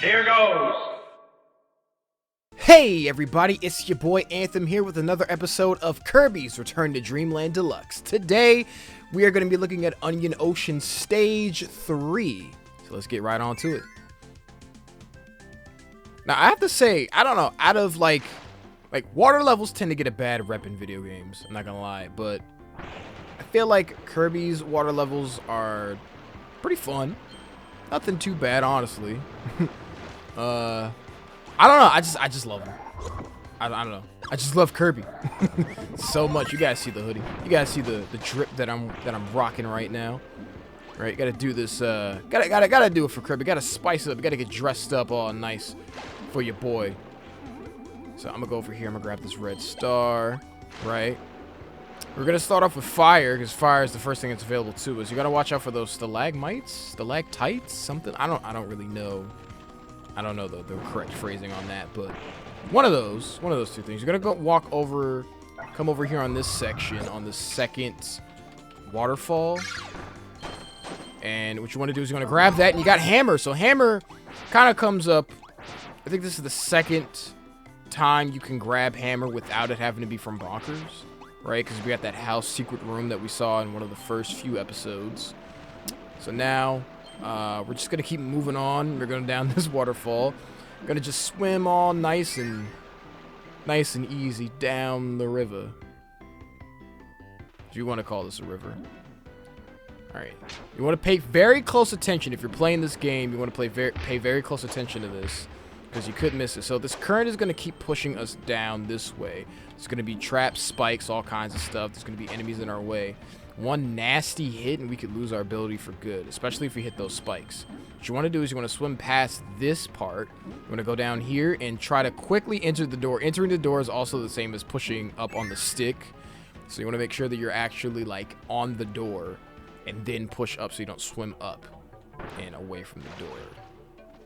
Here goes. Hey everybody, it's your boy Anthem here with another episode of Kirby's Return to DreamLand Deluxe. Today, we are going to be looking at Onion Ocean Stage 3. So let's get right on to it. Now, I have to say, I don't know, out of like water levels tend to get a bad rep in video games, I'm not going to lie, but I feel like Kirby's water levels are pretty fun. Nothing too bad, honestly. I don't know. I just love him. I don't know. I just love Kirby so much. You guys see the hoodie. You guys see the drip that I'm rocking right now. Right? Gotta do this. Gotta do it for Kirby. Gotta spice it up. Gotta get dressed up all nice for your boy. So I'm gonna go over here. I'm gonna grab this red star. Right? We're gonna start off with fire because fire is the first thing that's available to us. You gotta watch out for those stalagmites, stalactites, something. I don't really know. I don't know the correct phrasing on that, but one of those two things. You're gonna come over here on this section, on the second waterfall, and what you want to do is you're gonna grab that, and you got hammer. So hammer kind of comes up. I think this is the second time you can grab hammer without it having to be from Bonkers, right? Because we got that house secret room that we saw in one of the first few episodes. So now. We're just gonna keep moving on. We're going down this waterfall. We're gonna just swim all nice and easy down the river. Do you want to call this a river? Alright. You want to pay very close attention. If you're playing this game, you want to pay very close attention to this, because you could miss it. So this current is gonna keep pushing us down this way. It's gonna be traps, spikes, all kinds of stuff. There's gonna be enemies in our way. One nasty hit and we could lose our ability for good, especially if we hit those spikes. What you want to do is you want to swim past this part. You want to go down here and try to quickly enter the door. Entering the door is also the same as pushing up on the stick. So you want to make sure that you're actually like on the door and then push up so you don't swim up and away from the door.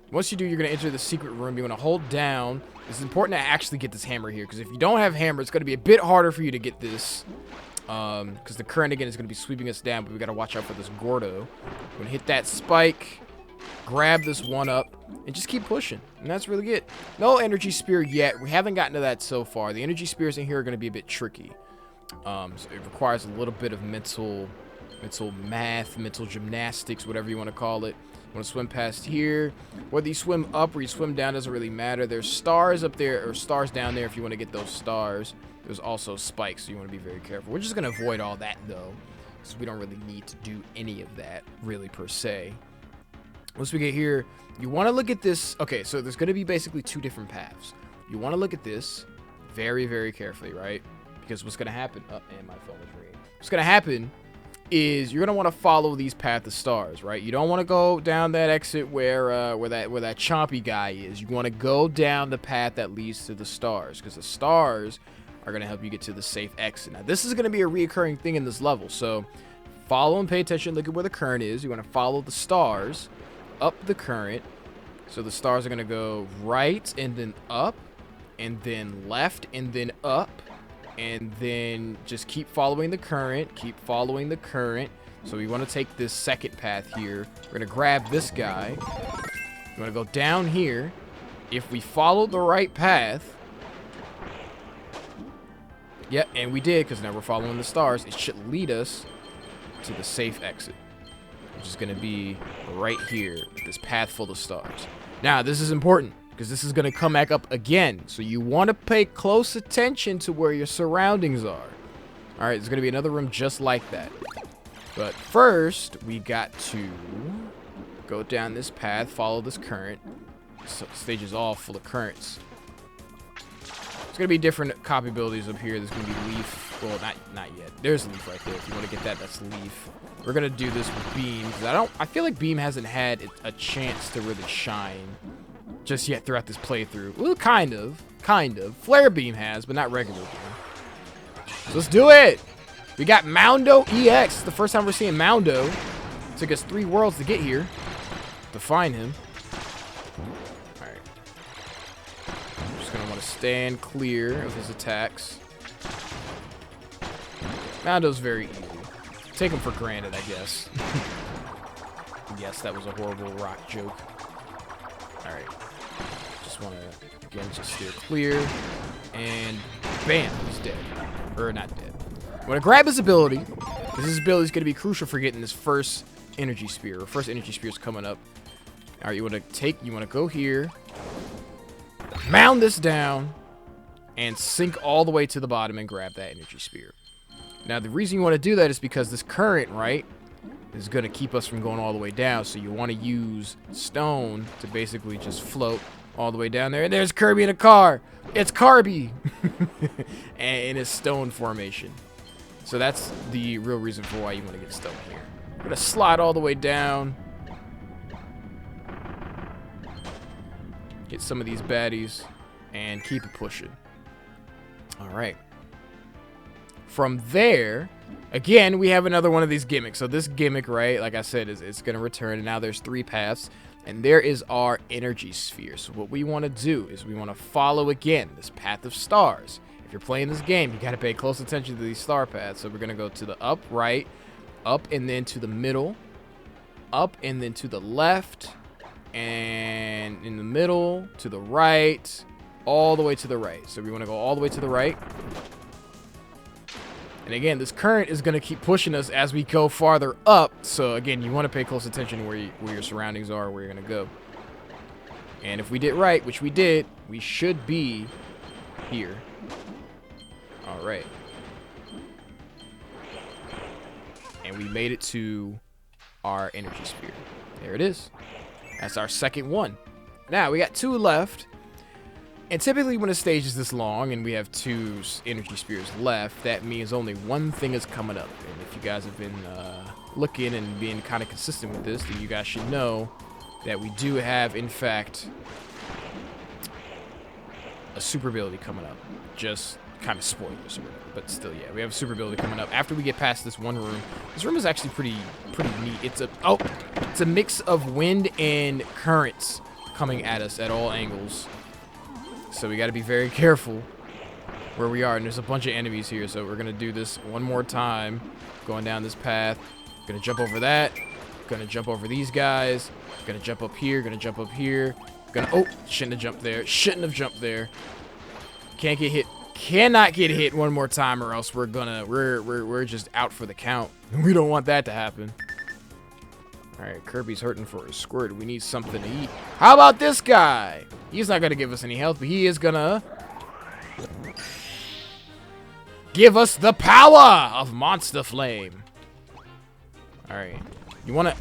Once you do, you're going to enter the secret room. You want to hold down. It's important to actually get this hammer here, because if you don't have hammer, it's going to be a bit harder for you to get this. Because the current again is going to be sweeping us down, but we got to watch out for this Gordo. We're going to hit that spike, grab this one up, and just keep pushing. And that's really good. No energy spear yet. We haven't gotten to that so far. The energy spears in here are going to be a bit tricky. So it requires a little bit of mental math, mental gymnastics, whatever you want to call it. You want to swim past here. Whether you swim up or you swim down doesn't really matter. There's stars up there, or stars down there if you want to get those stars. There's also spikes, so you want to be very careful. We're just going to avoid all that, though, because we don't really need to do any of that, really, per se. Once we get here, you want to look at this. Okay, so there's going to be basically two different paths. You want to look at this very, very carefully, right? Because what's going to happen... Oh, and my phone is ringing. What's going to happen is you're going to want to follow these paths of stars, right? You don't want to go down that exit where that chompy guy is. You want to go down the path that leads to the stars, because the stars are going to help you get to the safe exit. Now, this is going to be a reoccurring thing in this level, so follow and pay attention. Look at where the current is. You want to follow the stars up the current. So the stars are going to go right and then up and then left and then up, and then just keep following the current. Keep following the current. So we want to take this second path here. We're going to grab this guy. You want to go down here. If we follow the right path... Yep, and we did, because now we're following the stars. It should lead us to the safe exit, which is going to be right here, this path full of stars. Now, this is important, because this is going to come back up again. So you want to pay close attention to where your surroundings are. All right, there's going to be another room just like that. But first, we got to go down this path, follow this current. So the stage is all full of currents. There's going to be different copy abilities up here. There's going to be leaf. Well, not yet. There's leaf right there. If you want to get that, that's leaf. We're going to do this with beam, because I feel like beam hasn't had a chance to really shine just yet throughout this playthrough. Well, kind of. Flare beam has, but not regular beam. So let's do it. We got Moundo EX. The first time we're seeing Moundo. Took us 3 worlds to get here to find him. Want to stand clear of his attacks. Moundo's very easy. Take him for granted, I guess. Yes, that was a horrible rock joke. Alright. Just want to, again, just steer clear. And bam, he's dead. Or not dead. I'm going to grab his ability. Because his ability is going to be crucial for getting this first energy spear. Or first energy spear is coming up. Alright, you want to go here. Mound this down. And sink all the way to the bottom and grab that energy spear. Now, the reason you want to do that is because this current, right, is going to keep us from going all the way down. So you want to use stone to basically just float all the way down there. And there's Kirby in a car. It's Kirby. And in a stone formation. So that's the real reason for why you want to get stone here. We're going to slide all the way down. Get some of these baddies. And keep it pushing. Alright. From there, again, we have another one of these gimmicks. So this gimmick, right, like I said, it's going to return. And now there's 3 paths. And there is our energy sphere. So what we want to do is we want to follow, again, this path of stars. If you're playing this game, you got to pay close attention to these star paths. So we're going to go to the up, right, up, and then to the middle, up, and then to the left, and in the middle, to the right, all the way to the right. So we want to go all the way to the right. And again, this current is going to keep pushing us as we go farther up. So again, you want to pay close attention where your surroundings are, where you're going to go. And if we did right, which we did, we should be here. All right. And we made it to our energy sphere. There it is. That's our second one. Now, we got 2 left. And typically when a stage is this long and we have 2 energy spears left, that means only one thing is coming up. And if you guys have been looking and being kind of consistent with this, then you guys should know that we do have, in fact, a super ability coming up. Just kind of spoilers, but still, yeah, we have a super ability coming up. After we get past this one room, this room is actually pretty neat. It's a mix of wind and currents coming at us at all angles. So we got to be very careful where we are. And there's a bunch of enemies here. So we're going to do this one more time. Going down this path. Going to jump over that. Going to jump over these guys. Going to jump up here. Going to jump up here. Oh, shouldn't have jumped there. Shouldn't have jumped there. Can't get hit. Cannot get hit one more time or else we're just out for the count. We don't want that to happen. Alright, Kirby's hurting for a squirt. We need something to eat. How about this guy? He's not going to give us any health, but he is going to give us the power of Monster Flame. Alright. You want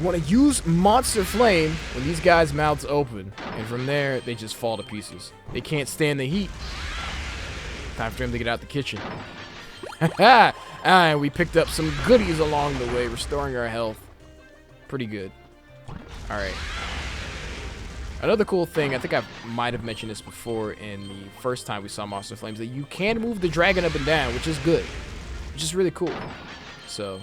to use Monster Flame when these guys' mouths open. And from there, they just fall to pieces. They can't stand the heat. Time for him to get out the kitchen. And we picked up some goodies along the way, restoring our health. Pretty good. Alright. Another cool thing, I think I might have mentioned this before in the first time we saw Monster Flames, that you can move the dragon up and down, which is good. Which is really cool. So,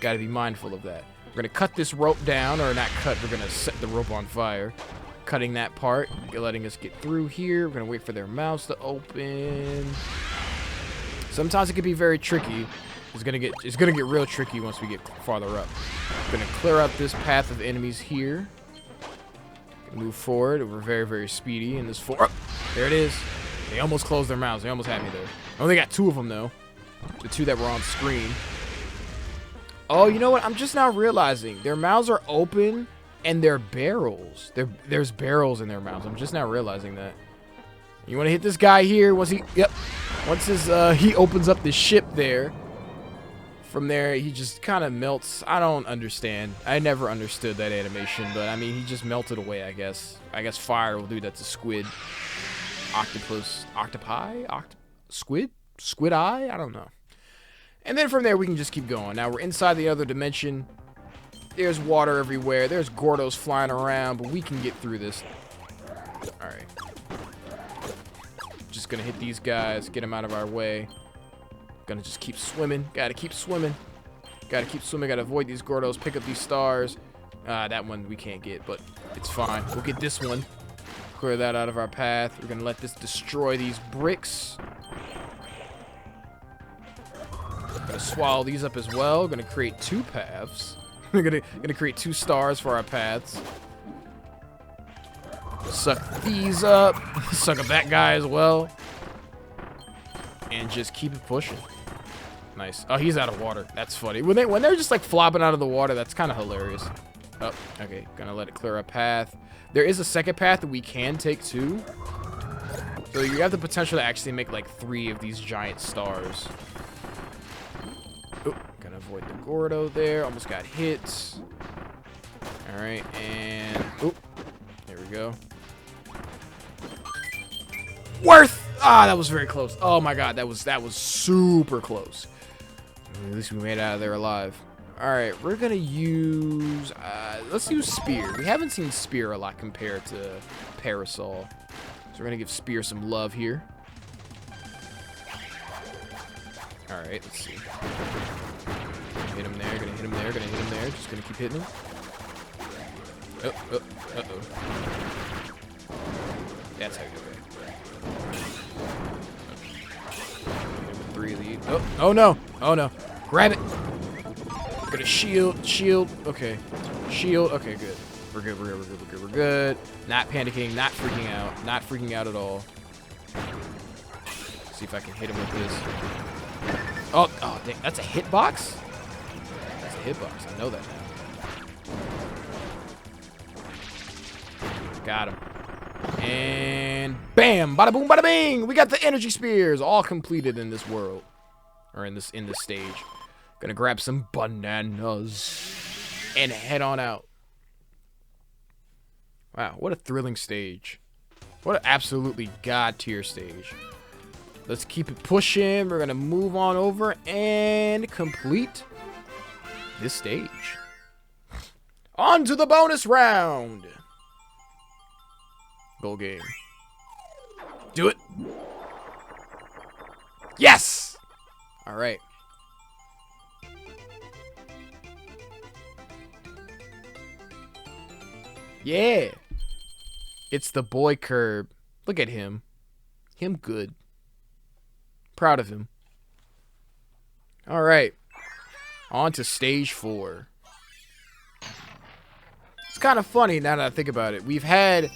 gotta be mindful of that. We're gonna cut this rope down, or not cut, we're gonna set the rope on fire. Cutting that part, letting us get through here. We're gonna wait for their mouths to open. Sometimes it can be very tricky. It's gonna get real tricky once we get farther up. We're gonna clear out this path of enemies here. Move forward. We're very, very speedy in this there it is. They almost closed their mouths. They almost had me there. I only got 2 of them though. The 2 that were on screen. Oh, you know what? I'm just now realizing their mouths are open and they're barrels. There's barrels in their mouths. I'm just now realizing that. You want to hit this guy here? Once he opens up the ship there. From there, he just kind of melts. I don't understand. I never understood that animation, but I mean, he just melted away, I guess. I guess fire will do that to squid, octopus, octopi, squid, squid eye. I don't know. And then from there, we can just keep going. Now we're inside the other dimension. There's water everywhere. There's Gordos flying around, but we can get through this. All right. Just gonna hit these guys, get them out of our way. Gonna just keep swimming. Gotta keep swimming. Gotta keep swimming. Gotta avoid these Gordos. Pick up these stars. That one we can't get, but it's fine. We'll get this one. Clear that out of our path. We're gonna let this destroy these bricks. Gonna swallow these up as well. Gonna create 2 paths. We're gonna create 2 stars for our paths. Suck these up. Suck up that guy as well. And just keep it pushing. Nice. Oh, he's out of water. That's funny. When they're just like flopping out of the water, that's kind of hilarious. Oh, okay. Gonna let it clear a path. There is a second path that we can take too. So you have the potential to actually make like 3 of these giant stars. Oh, gonna avoid the Gordo there. Almost got hit. All right, and oh, there we go. Worth. Ah, that was very close. Oh my God, that was super close. At least we made it out of there alive. All right, we're gonna use. Let's use Spear. We haven't seen Spear a lot compared to Parasol, so we're gonna give Spear some love here. All right, let's see. Hit him there. Gonna hit him there. Gonna hit him there. Just gonna keep hitting him. Oh. That's how you do it. 3 of these. Oh no. Oh no. Grab it. Gonna shield. Okay. Shield. Okay, good. We're good. Not panicking, not freaking out at all. See if I can hit him with this. Oh, dang. That's a hitbox? That's a hitbox. I know that now. Got him. And bam! Bada boom, bada bing! We got the energy spears all completed in this world. Or in this stage. Gonna grab some bananas and head on out. Wow, what a thrilling stage. What an absolutely god tier stage. Let's keep it pushing. We're gonna move on over and complete this stage. On to the bonus round. Goal game. Do it. Yes! All right. Yeah. It's the boy Kirby. Look at him. Him good. Proud of him. All right. On to stage 4. It's kind of funny now that I think about it. We've had...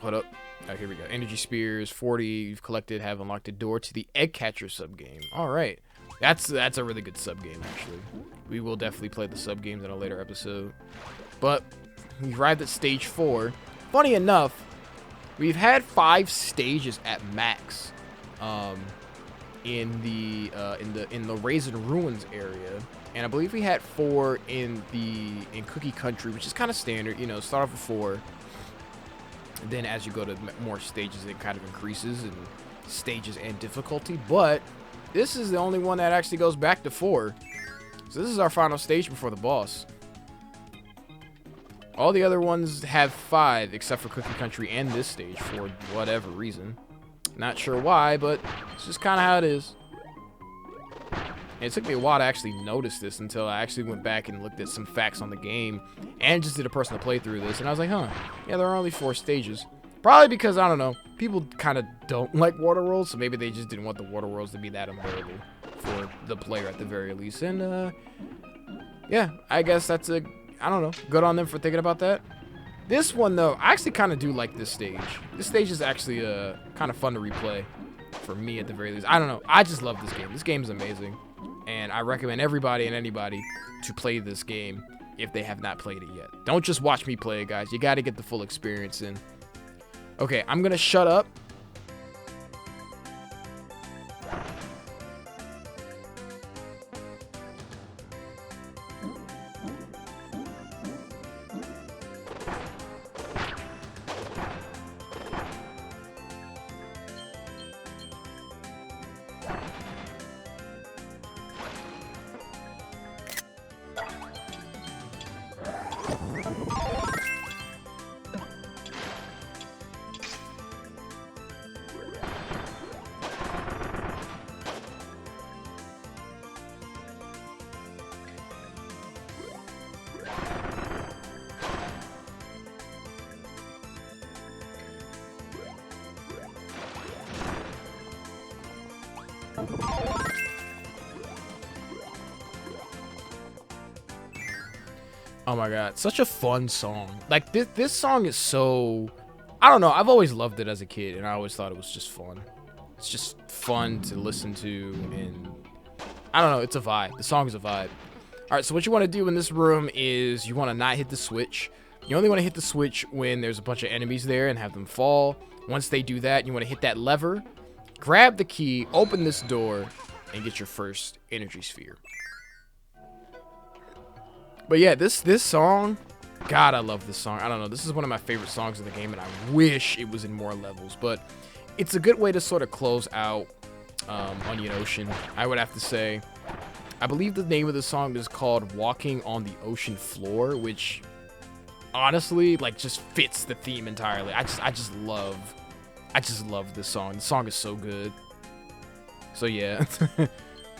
Hold up. Oh, here we go. Energy Spears, 40 you've collected, have unlocked a door to the Egg Catcher sub-game. All right. That's a really good sub-game, actually. We will definitely play the sub-games in a later episode. But we arrived at stage 4. Funny enough, we've had 5 stages at max in the Raisin Ruins area. And I believe we had 4 in Cookie Country, which is kind of standard. You know, start off with 4. Then as you go to more stages, it kind of increases in stages and difficulty. But this is the only one that actually goes back to 4. So this is our final stage before the boss. All the other ones have 5, except for Cookie Country and this stage for whatever reason. Not sure why, but it's just kind of how it is. And it took me a while to actually notice this until I actually went back and looked at some facts on the game and just did a personal playthrough of this. And I was like, huh, yeah, there are only 4 stages. Probably because, I don't know, people kind of don't like water worlds, so maybe they just didn't want the water worlds to be that unbearable for the player at the very least. And, yeah, I guess that's I don't know, good on them for thinking about that. This one, though, I actually kind of do like this stage. This stage is actually kind of fun to replay for me at the very least. I don't know. I just love this game. This game is amazing. And I recommend everybody and anybody to play this game if they have not played it yet. Don't just watch me play it, guys. You got to get the full experience in. Okay, I'm going to shut up. Oh my god, such a fun song. Like this song is so, I don't know, I've always loved it as a kid and I always thought it was just fun. It's just fun to listen to and I don't know, it's a vibe. The song is a vibe. All right, so what you want to do in this room is you want to not hit the switch. You only want to hit the switch when there's a bunch of enemies there and have them fall. Once they do that, you want to hit that lever, grab the key, open this door, and get your first energy sphere. But yeah, this song, God, I love this song. I don't know, this is one of my favorite songs in the game, and I wish it was in more levels. But it's a good way to sort of close out Onion Ocean, I would have to say. I believe the name of the song is called Walking on the Ocean Floor, which honestly, like, just fits the theme entirely. I just love this song. The song is so good. So yeah.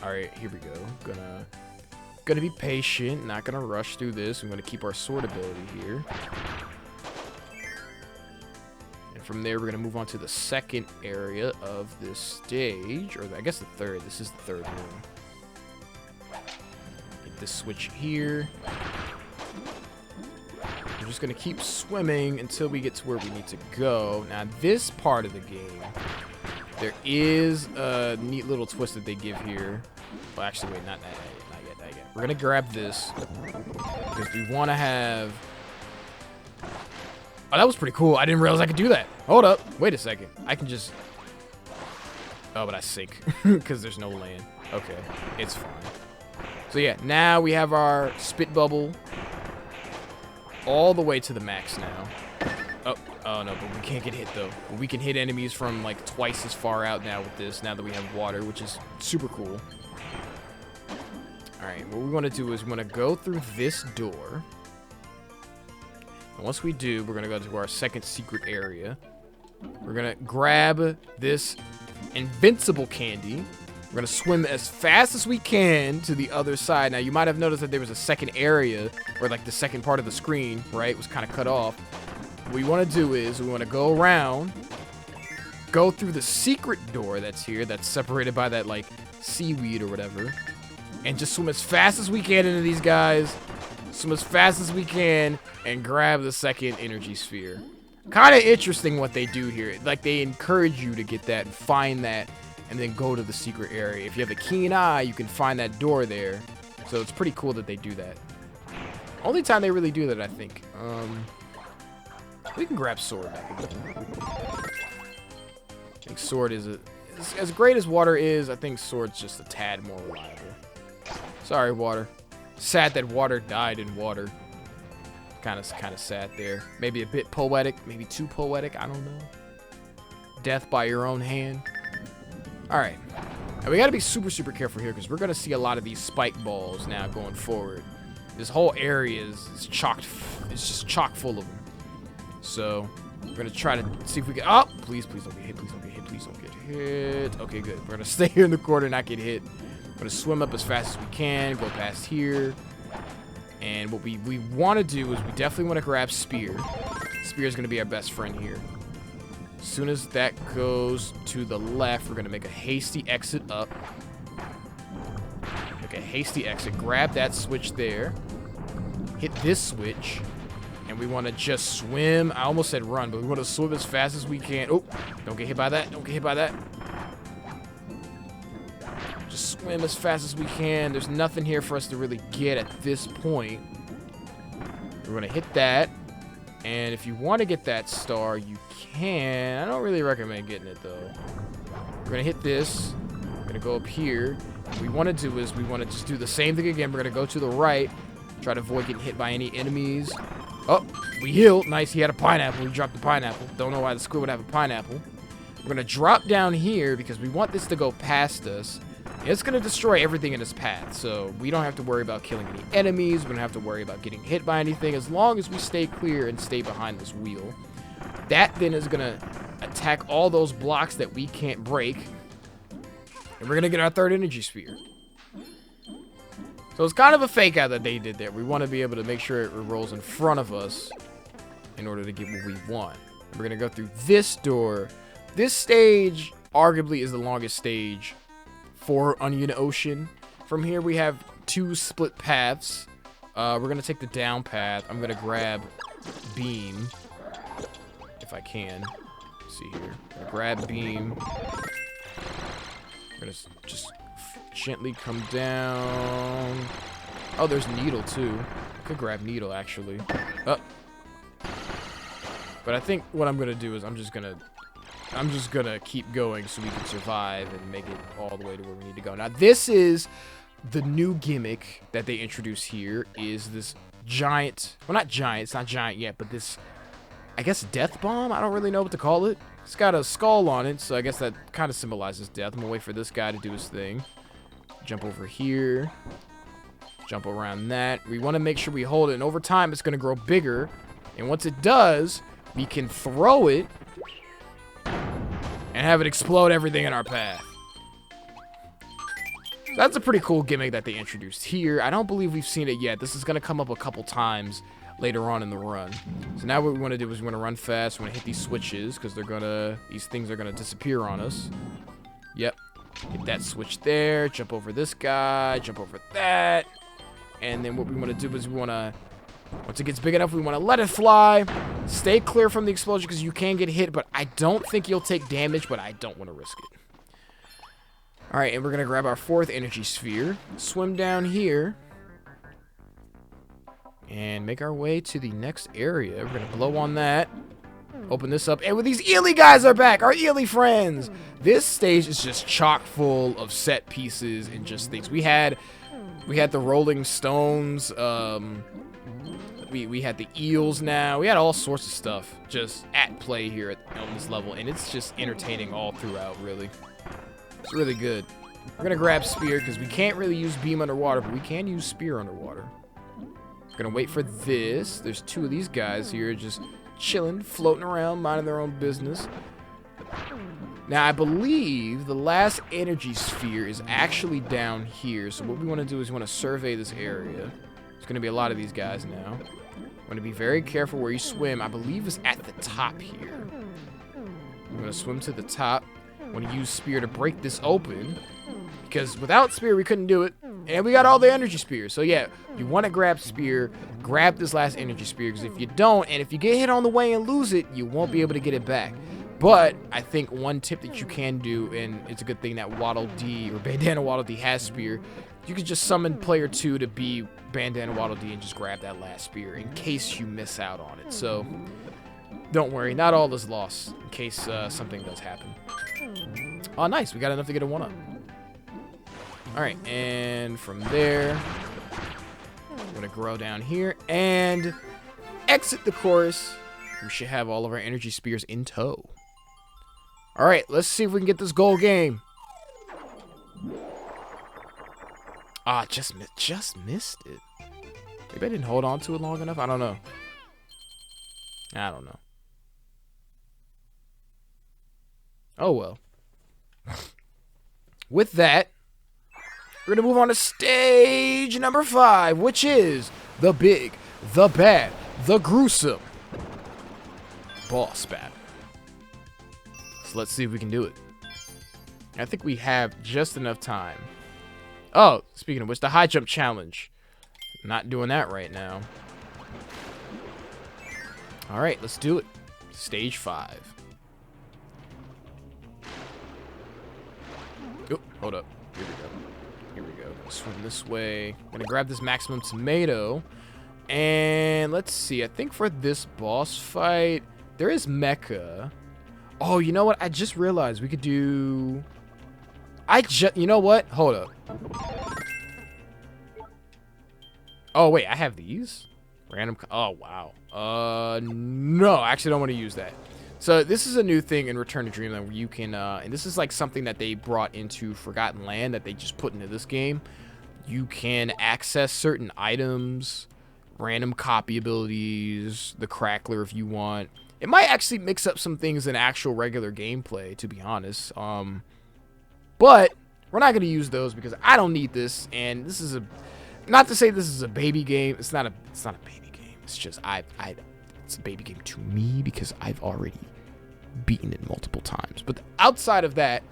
All right, here we go. Gonna be patient, not gonna rush through this. We're gonna keep our sword ability here. And from there, we're gonna move on to the second area of this stage, or I guess the third. This is the third room. Get this switch here. We're just gonna keep swimming until we get to where we need to go. Now, this part of the game, there is a neat little twist that they give here. Well, actually, wait, not yet. We're gonna grab this because we want to have. Oh, that was pretty cool. I didn't realize I could do that. Hold up. Wait a second. I can just. Oh, but I sink because there's no land. Okay, it's fine. So yeah, now we have our spit bubble all the way to the max now. Oh no, but we can't get hit though. We can hit enemies from like twice as far out now with this. Now that we have water, which is super cool. Alright, what we want to do is we want to go through this door. And once we do, we're going to go to our second secret area. We're going to grab this invincible candy. We're going to swim as fast as we can to the other side. Now, you might have noticed that there was a second area where, like, the second part of the screen, right, was kind of cut off. What we want to do is we want to go around, go through the secret door that's here, that's separated by that, like, seaweed or whatever. And just swim as fast as we can into these guys. Swim as fast as we can and grab the second energy sphere. Kind of interesting what they do here. Like, they encourage you to get that and find that and then go to the secret area. If you have a keen eye, you can find that door there. So it's pretty cool that they do that. Only time they really do that, I think. We can grab sword back again. I think sword is as great as water is. I think sword's just a tad more reliable. Sorry, water. Sad that water died in water. Kind of sad there. Maybe a bit poetic. Maybe too poetic. I don't know. Death by your own hand. All right. Now we got to be super, super careful here because we're going to see a lot of these spike balls now going forward. This whole area is chocked. It's just chock full of them. So we're going to try to see if we can. Oh, please don't get hit. Please don't get hit. Please don't get hit. Okay, good. We're going to stay here in the corner and not get hit. We're going to swim up as fast as we can, go past here. And what we want to do is we definitely want to grab Spear. Spear is going to be our best friend here. As soon as that goes to the left, we're going to make a hasty exit up. Make a hasty exit. Grab that switch there. Hit this switch. And we want to just swim. I almost said run, but we want to swim as fast as we can. Oh, don't get hit by that. Don't get hit by that. Swim as fast as we can. There's nothing here for us to really get at this point. We're going to hit that. And if you want to get that star, you can. I don't really recommend getting it, though. We're going to hit this. We're going to go up here. What we want to do is we want to just do the same thing again. We're going to go to the right. Try to avoid getting hit by any enemies. Oh, we healed. Nice. He had a pineapple. We dropped the pineapple. Don't know why the squid would have a pineapple. We're going to drop down here because we want this to go past us. It's going to destroy everything in its path, so we don't have to worry about killing any enemies. We don't have to worry about getting hit by anything as long as we stay clear and stay behind this wheel. That then is going to attack all those blocks that we can't break. And we're going to get our third energy sphere. So it's kind of a fake out that they did there. We want to be able to make sure it rolls in front of us in order to get what we want. We're going to go through this door. This stage arguably is the longest stage for Onion Ocean. From here we have two split paths. We're going to take the down path. I'm going to grab beam. If I can. Let's see here. Grab beam. We're going to just gently come down. Oh, there's needle, too. Could grab needle, actually. Oh. But I think what I'm going to do is I'm just going to keep going so we can survive and make it all the way to where we need to go. Now, this is the new gimmick that they introduced here, is this giant, well, not giant, it's not giant yet, but this, I guess, death bomb? I don't really know what to call it. It's got a skull on it, so I guess that kind of symbolizes death. I'm going to wait for this guy to do his thing. Jump over here. Jump around that. We want to make sure we hold it, and over time, it's going to grow bigger. And once it does, we can throw it and have it explode everything in our path. That's a pretty cool gimmick that they introduced here. I don't believe we've seen it yet. This is going to come up a couple times later on in the run. So now what we want to do is we want to run fast. We want to hit these switches because these things are going to disappear on us. Yep. Hit that switch there. Jump over this guy. Jump over that. And then what we want to do is we want to, once it gets big enough, we want to let it fly. Stay clear from the explosion because you can get hit, but I don't think you'll take damage, but I don't want to risk it. All right, and we're going to grab our 4th energy sphere, swim down here, and make our way to the next area. We're going to blow on that, open this up, and with these Ely guys are back, our Ely friends. This stage is just chock full of set pieces and just things. We had the Rolling Stones, we had the eels now. We had all sorts of stuff just at play here on this level, and it's just entertaining all throughout, really. It's really good. We're going to grab spear because we can't really use beam underwater, but we can use spear underwater. We're going to wait for this. There's 2 of these guys here just chilling, floating around, minding their own business. Now, I believe the last energy sphere is actually down here, so what we want to do is we want to survey this area. There's going to be a lot of these guys now. Want to be very careful where you swim. I believe it's at the top here. I'm going to swim to the top. I want to use spear to break this open, because without spear we couldn't do it, and we got all the energy spears. So yeah, you want to grab spear, grab this last energy spear, because if you don't, and if you get hit on the way and lose it, you won't be able to get it back. But I think one tip that you can do, and it's a good thing that Waddle Dee or Bandana Waddle Dee has spear, you can just summon player 2 to be Bandana Waddle Dee and just grab that last spear in case you miss out on it. So don't worry, not all is lost in case something does happen. Oh, nice. We got enough to get a 1-up. All right, and from there, I'm going to grow down here and exit the course. We should have all of our energy spears in tow. All right, let's see if we can get this goal game. Ah, just missed it. Maybe I didn't hold on to it long enough. I don't know. Oh, well. With that, we're going to move on to stage number 5, which is the big, the bad, the gruesome boss battle. So let's see if we can do it. I think we have just enough time. Oh, speaking of which, the high jump challenge. Not doing that right now. All right, let's do it. Stage 5. Oh, hold up. Here we go. Swim this way. I'm gonna grab this maximum tomato. And let's see. I think for this boss fight, there is mecha. Oh, you know what? I just realized we could do... You know what? Hold up. Oh, wait. I have these? Random... Oh, wow. No. I actually don't want to use that. So this is a new thing in Return to Dreamland where you can, and this is like something that they brought into Forgotten Land that they just put into this game. You can access certain items, random copy abilities, the Crackler if you want. It might actually mix up some things in actual regular gameplay, to be honest. But we're not going to use those because I don't need this, and this is a, not to say this is a baby game. It's not a baby game. It's just it's a baby game to me because I've already beaten it multiple times. But outside of that,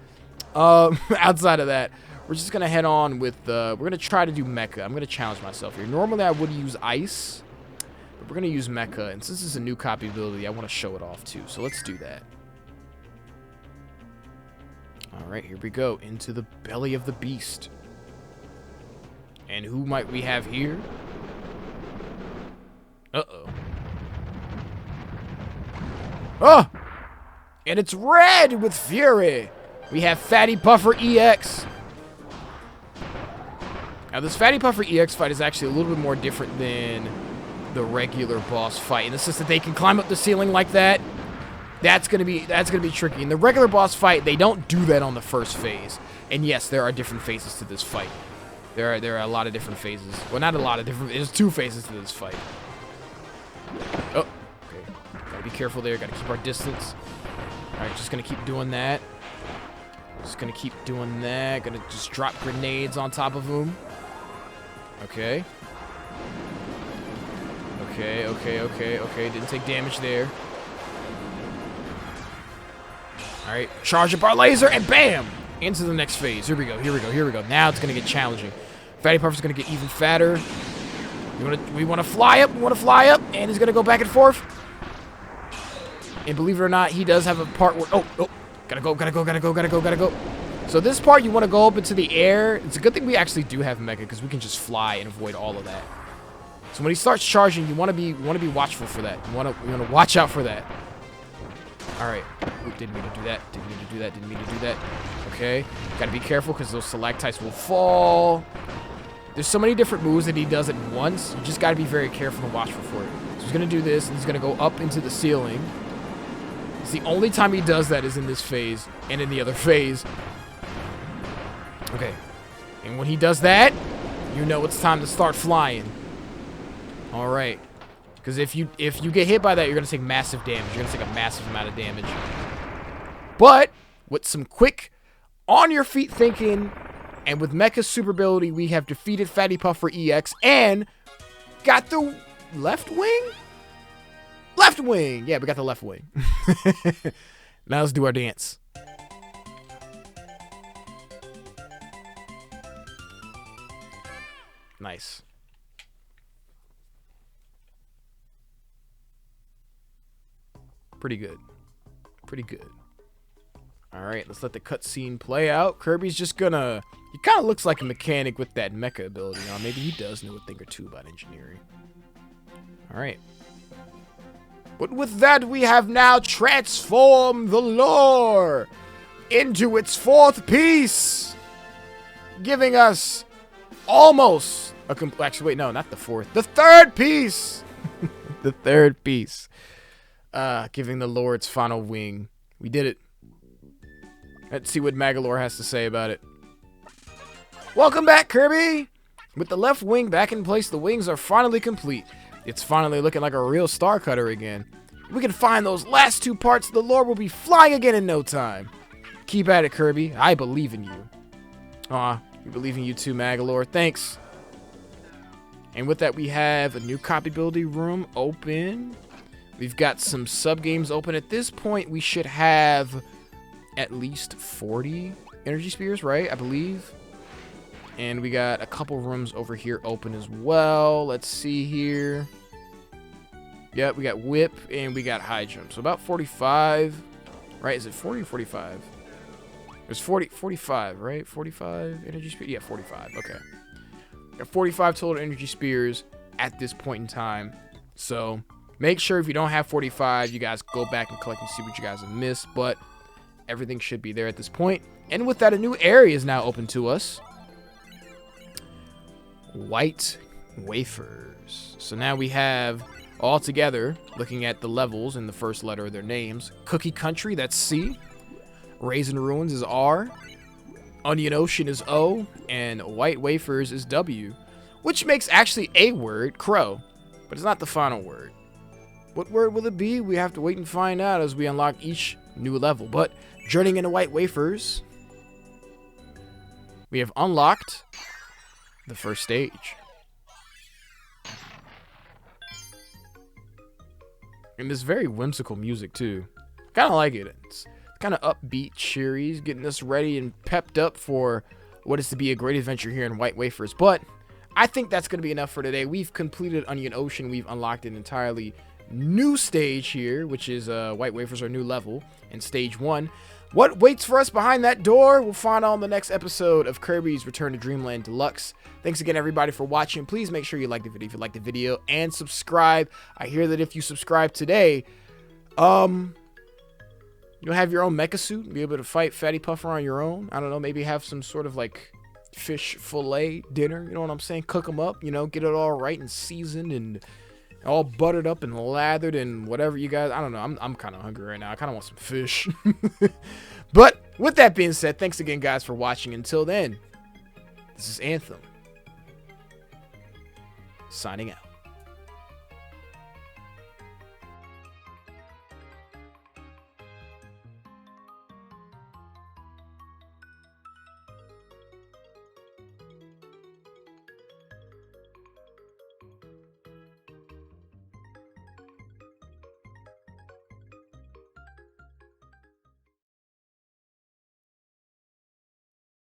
we're we're just going to head on with, we're going to try to do Mecha. I'm going to challenge myself here. Normally, I would use Ice, but we're going to use Mecha. And since this is a new copy ability, I want to show it off, too. So let's do that. All right, here we go. Into the belly of the beast. And who might we have here? Uh-oh. Oh! And it's red with fury. We have Fatty Puffer EX. Now, this Fatty Puffer EX fight is actually a little bit more different than the regular boss fight. In the sense that they can climb up the ceiling like that. That's gonna be tricky. In the regular boss fight, they don't do that on the first phase. And yes, there are different phases to this fight. There are a lot of different phases. Well, not a lot of different. There's 2 phases to this fight. Oh, okay. Gotta be careful there. Gotta keep our distance. All right, just gonna keep doing that. Just gonna keep doing that. Gonna just drop grenades on top of him. Okay. Okay. Didn't take damage there. Alright, charge up our laser, and bam! Into the next phase. Here we go. Now it's going to get challenging. Fatty Puffer's going to get even fatter. We want to fly up, and he's going to go back and forth. And believe it or not, he does have a part where... Oh, gotta go. So this part, you want to go up into the air. It's a good thing we actually do have Mecha, because we can just fly and avoid all of that. So when he starts charging, you want to be watchful for that. You want to watch out for that. Alright. Oop, didn't mean to do that. Okay. Gotta be careful because those stalactites will fall. There's so many different moves that he does at once. You just gotta be very careful and watchful for it. So he's gonna do this, and he's gonna go up into the ceiling. It's the only time he does that is in this phase and in the other phase. Okay. And when he does that, you know it's time to start flying. Alright. Because if you get hit by that, you're going to take massive damage. You're going to take a massive amount of damage. But with some quick, on-your-feet thinking, and with Mecha's super ability, we have defeated Fatty Puffer EX and got the left wing? Left wing! Yeah, we got the left wing. Now let's do our dance. Nice. Pretty good. Alright, let's let the cutscene play out. Kirby's just gonna... He kind of looks like a mechanic with that mecha ability. Now, maybe he does know a thing or two about engineering. Alright. But with that, we have now transformed the lore into its 4th piece. Giving us almost a... Actually, wait, no, not the 4th. The 3rd piece! The 3rd piece. Giving the Lord its final wing. We did it. Let's see what Magalore has to say about it. Welcome back, Kirby! With the left wing back in place, the wings are finally complete. It's finally looking like a real star cutter again. We can find those last 2 parts, the Lord will be flying again in no time. Keep at it, Kirby. I believe in you. Aw, we believe in you too, Magalore. Thanks. And with that, we have a new copy ability room open. We've got some sub-games open. At this point, we should have at least 40 energy spears, right? I believe. And we got a couple rooms over here open as well. Let's see here. Yep, we got whip and we got high jump. So about 45, right? Is it 40 or 45? There's 45, right? 45 energy spears? Yeah, 45. Okay. Got 45 total energy spears at this point in time. So... make sure if you don't have 45, you guys go back and collect and see what you guys have missed. But everything should be there at this point. And with that, a new area is now open to us. White wafers. So now we have, all together, looking at the levels in the first letter of their names. Cookie Country, that's C. Raisin Ruins is R. Onion Ocean is O. And White Wafers is W. Which makes actually a word, crow. But it's not the final word. What word will it be? We have to wait and find out as we unlock each new level. But journeying into White Wafers, we have unlocked the first stage. And this very whimsical music too. Kind of like it. It's kind of upbeat, cheery, getting us ready and pepped up for what is to be a great adventure here in White Wafers. But I think that's going to be enough for today. We've completed Onion Ocean. We've unlocked an entirely new stage here, which is White Wafers, our new level in stage 1. What waits for us behind that door, we'll find out on the next episode of Kirby's Return to DreamLand Deluxe. Thanks again, everybody, for watching. Please make sure you like the video if you like the video, and subscribe. I hear that if you subscribe today, you'll have your own mecha suit and be able to fight Fatty Puffer on your own. I don't know, maybe have some sort of like fish fillet dinner, you know what I'm saying? Cook them up, you know, get it all right and seasoned and all buttered up and lathered and whatever you guys, I don't know. I'm kind of hungry right now. I kind of want some fish. But with that being said, thanks again, guys, for watching. Until then, this is Anthem, signing out.